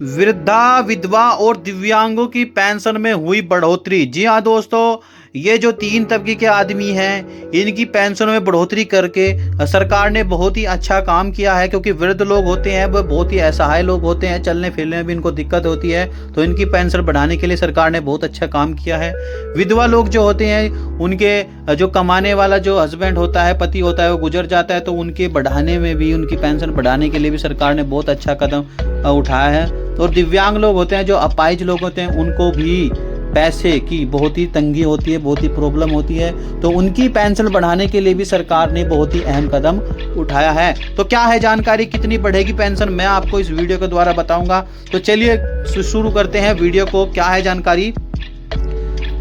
वृद्धा, विधवा और दिव्यांगों की पेंशन में हुई बढ़ोतरी। जी हाँ दोस्तों, ये जो तीन तबके के आदमी हैं, इनकी पेंशन में बढ़ोतरी करके सरकार ने बहुत ही अच्छा काम किया है। क्योंकि वृद्ध लोग होते हैं, वह बहुत ही असहाय लोग होते हैं, चलने फिरने में भी इनको दिक्कत होती है, तो इनकी पेंशन बढ़ाने के लिए सरकार ने बहुत अच्छा काम किया है। विधवा लोग जो होते हैं, उनके जो कमाने वाला जो हस्बैंड होता है, पति होता है, वो गुजर जाता है, तो उनके बढ़ाने में भी, उनकी पेंशन बढ़ाने के लिए भी सरकार ने बहुत अच्छा कदम उठाया है। और दिव्यांग लोग होते हैं, जो अपाहिज लोग होते हैं, उनको भी पैसे की बहुत ही तंगी होती है, बहुत ही प्रॉब्लम होती है, तो उनकी पेंशन बढ़ाने के लिए भी सरकार ने बहुत ही अहम कदम उठाया है। तो क्या है जानकारी, कितनी बढ़ेगी पेंशन, मैं आपको इस वीडियो के द्वारा बताऊंगा। तो चलिए शुरू करते हैं वीडियो को। क्या है जानकारी।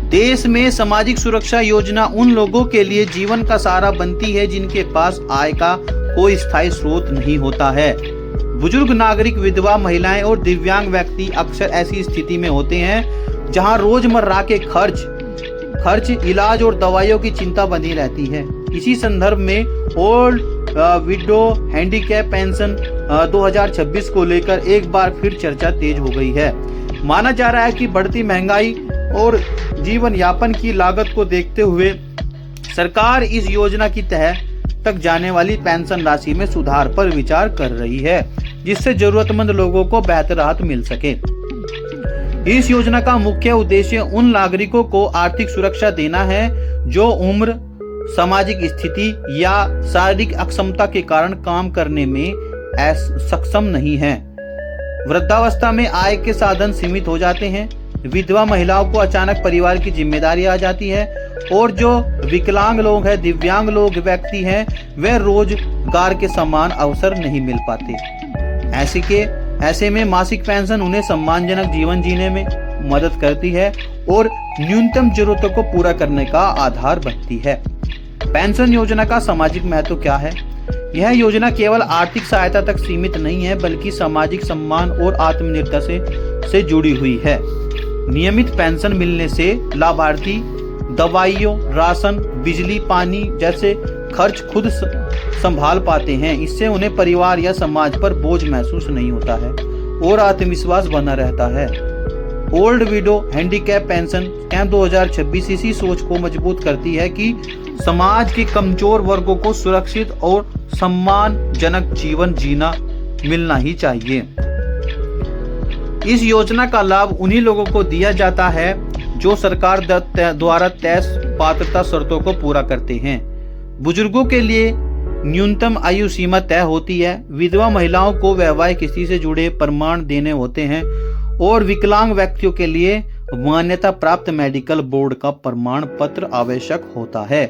देश में सामाजिक सुरक्षा योजना उन लोगों के लिए जीवन का सहारा बनती है जिनके पास आय का कोई स्थायी स्रोत नहीं होता है। बुजुर्ग नागरिक, विधवा महिलाएं और दिव्यांग व्यक्ति अक्सर ऐसी स्थिति में होते हैं जहां रोजमर्रा के खर्च, इलाज और दवाइयों की चिंता बनी रहती है। इसी संदर्भ में ओल्ड विडो हैंडीकैप पेंशन 2026 को लेकर एक बार फिर चर्चा तेज हो गई है। माना जा रहा है कि बढ़ती महंगाई और जीवन यापन की लागत को देखते हुए सरकार इस योजना की तक जाने वाली पेंशन राशि में सुधार पर विचार कर रही है, जिससे जरूरतमंद लोगों को बेहतर राहत मिल सके। इस योजना का मुख्य उद्देश्य उन नागरिकों को आर्थिक सुरक्षा देना है जो उम्र, सामाजिक स्थिति या शारीरिक अक्षमता के कारण काम करने में सक्षम नहीं है। वृद्धावस्था में आय के साधन सीमित हो जाते हैं, विधवा महिलाओं को अचानक परिवार की जिम्मेदारी आ जाती है, और जो विकलांग लोग हैं, दिव्यांग लोग व्यक्ति हैं, वे रोजगार के समान अवसर नहीं मिल पाते। ऐसे में मासिक पेंशन उन्हें सम्मानजनक जीवन जीने में मदद करती है और न्यूनतम जरूरतों को पूरा करने का आधार बनती है। पेंशन योजना का सामाजिक महत्व क्या है। यह योजना केवल आर्थिक सहायता तक सीमित नहीं है, बल्कि सामाजिक सम्मान और आत्मनिर्भरता से जुड़ी हुई है। नियमित पेंशन मिलने से लाभार्थी दवाइयों, राशन, बिजली, पानी जैसे खर्च खुद संभाल पाते हैं। इससे उन्हें परिवार या समाज पर बोझ महसूस नहीं होता है और आत्मविश्वास बना रहता है। Old window handicap pension scheme 2026 इसी सोच को मजबूत करती है कि समाज के कमजोर वर्गों को सुरक्षित और सम्मानजनक जीवन जीना मिलना ही चाहिए। इस योजना का लाभ उन्हीं लोगों को दिया जाता है जो सरकार द्वारा तय पात्रता शर्तों को पूरा करते हैं। बुजुर्गों के लिए न्यूनतम आयु सीमा तय होती है, विधवा महिलाओं को वैवाहिक स्थिति से जुड़े प्रमाण देने होते हैं, और विकलांग व्यक्तियों के लिए मान्यता प्राप्त मेडिकल बोर्ड का प्रमाण पत्र आवश्यक होता है।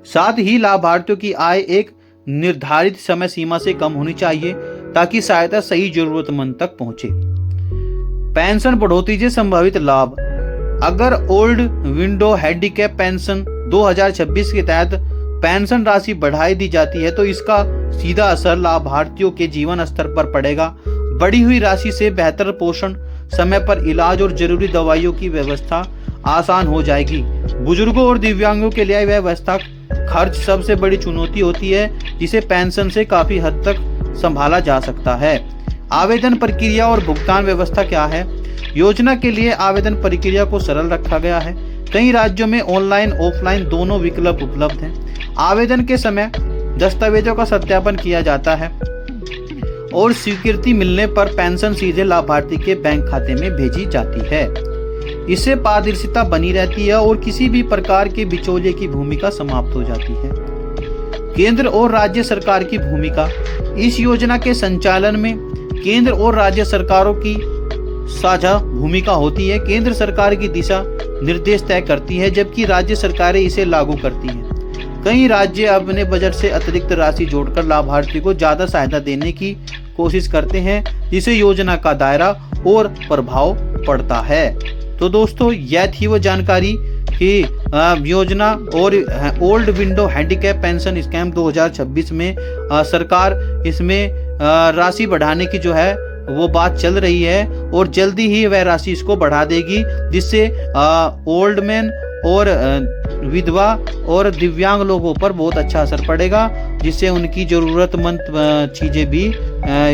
साथ ही लाभार्थियों की आय एक निर्धारित समय सीमा से कम होनी चाहिए ताकि सहायता सही जरूरतमंद तक पहुंचे। पेंशन बढ़ोतरी से संभावित लाभ। अगर ओल्ड विंडो हैंडीकैप पेंशन 2026 के तहत पेंशन राशि बढ़ाई दी जाती है, तो इसका सीधा असर लाभार्थियों के जीवन स्तर पर पड़ेगा। बढ़ी हुई राशि से बेहतर पोषण, समय पर इलाज और जरूरी दवाइयों की व्यवस्था आसान हो जाएगी। बुजुर्गों और दिव्यांगों के लिए यह व्यवस्था खर्च सबसे बड़ी चुनौती होती है, जिसे पेंशन से काफी हद तक संभाला जा सकता है। आवेदन प्रक्रिया और भुगतान व्यवस्था क्या है। योजना के लिए आवेदन प्रक्रिया को सरल रखा गया है। कई राज्यों में ऑनलाइन, ऑफलाइन दोनों विकल्प उपलब्ध हैं। आवेदन के समय दस्तावेजों का सत्यापन किया जाता है और स्वीकृति मिलने पर पेंशन सीधे लाभार्थी के बैंक खाते में भेजी जाती है। इससे पारदर्शिता बनी रहती है और किसी भी प्रकार के बिचौलिए की भूमिका समाप्त हो जाती है। केंद्र और राज्य सरकार की भूमिका। इस योजना के संचालन में केंद्र और राज्य सरकारों की साझा भूमिका होती है। केंद्र सरकार की दिशा निर्देश तय करती है, जबकि राज्य सरकारें इसे लागू करती हैं। कई राज्य अपने बजट से अतिरिक्त राशि जोड़कर लाभार्थी को ज्यादा सहायता देने की कोशिश करते हैं, जिससे योजना का दायरा और प्रभाव पड़ता है। तो दोस्तों, यह थी वो जानकारी कि योजना और old window handicap pension scheme 2026 में सरकार इसमें राशि बढ़ाने की जो है वो बात चल रही है, और जल्दी ही वह राशि इसको बढ़ा देगी, जिससे ओल्ड मैन और विधवा और दिव्यांग लोगों पर बहुत अच्छा असर पड़ेगा, जिससे उनकी ज़रूरतमंद चीज़ें भी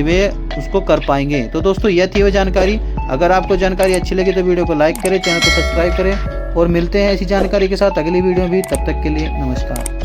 वे उसको कर पाएंगे। तो दोस्तों यह थी वह जानकारी। अगर आपको जानकारी अच्छी लगी तो वीडियो को लाइक करें, चैनल को सब्सक्राइब करें और मिलते हैं ऐसी जानकारी के साथ अगली वीडियो में भी। तब तक के लिए नमस्कार।